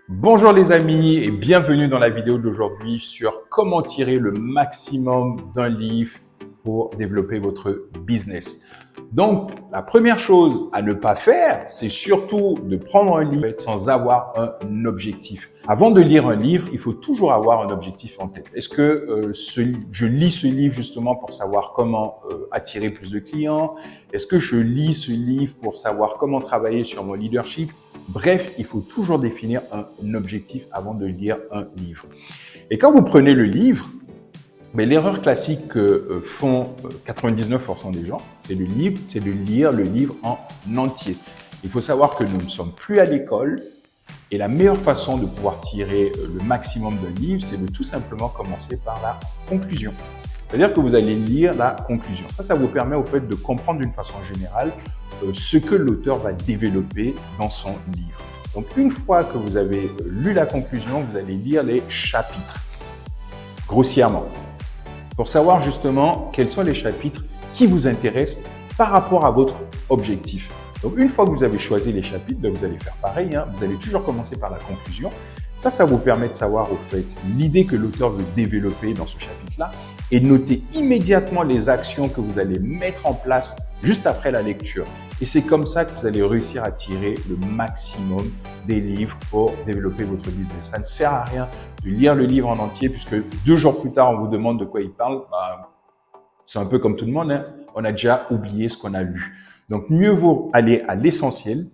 Bonjour les amis et bienvenue dans la vidéo d'aujourd'hui sur comment tirer le maximum d'un livre pour développer votre business. Donc, la première chose à ne pas faire, c'est surtout de prendre un livre sans avoir un objectif. Avant de lire un livre, il faut toujours avoir un objectif en tête. Est-ce que je lis ce livre justement pour savoir comment attirer plus de clients? Est-ce que je lis ce livre pour savoir comment travailler sur mon leadership? Bref, il faut toujours définir un objectif avant de lire un livre. Et quand vous prenez le livre, l'erreur classique que font 99% des gens, c'est de lire le livre en entier. Il faut savoir que nous ne sommes plus à l'école et la meilleure façon de pouvoir tirer le maximum d'un livre, c'est de tout simplement commencer par la conclusion. C'est-à-dire que vous allez lire la conclusion. Ça vous permet au fait de comprendre d'une façon générale ce que l'auteur va développer dans son livre. Donc, une fois que vous avez lu la conclusion, vous allez lire les chapitres, grossièrement, pour savoir justement quels sont les chapitres qui vous intéressent par rapport à votre objectif. Donc, une fois que vous avez choisi les chapitres, vous allez faire pareil. Vous allez toujours commencer par la conclusion. Ça vous permet de savoir au fait l'idée que l'auteur veut développer dans ce chapitre-là et noter immédiatement les actions que vous allez mettre en place juste après la lecture. Et c'est comme ça que vous allez réussir à tirer le maximum des livres pour développer votre business. Ça ne sert à rien de lire le livre en entier puisque 2 jours plus tard, on vous demande de quoi il parle. C'est un peu comme tout le monde, on a déjà oublié ce qu'on a lu. Donc, mieux vaut aller à l'essentiel,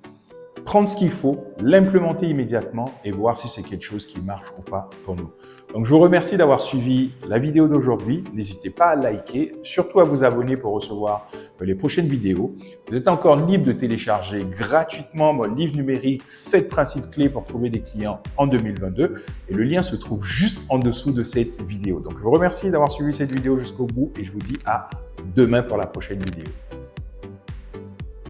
prendre ce qu'il faut, l'implémenter immédiatement et voir si c'est quelque chose qui marche ou pas pour nous. Donc, je vous remercie d'avoir suivi la vidéo d'aujourd'hui. N'hésitez pas à liker, surtout à vous abonner pour recevoir les prochaines vidéos. Vous êtes encore libre de télécharger gratuitement mon livre numérique 7 principes clés pour trouver des clients en 2022. Et le lien se trouve juste en dessous de cette vidéo. Donc, je vous remercie d'avoir suivi cette vidéo jusqu'au bout et je vous dis à demain pour la prochaine vidéo.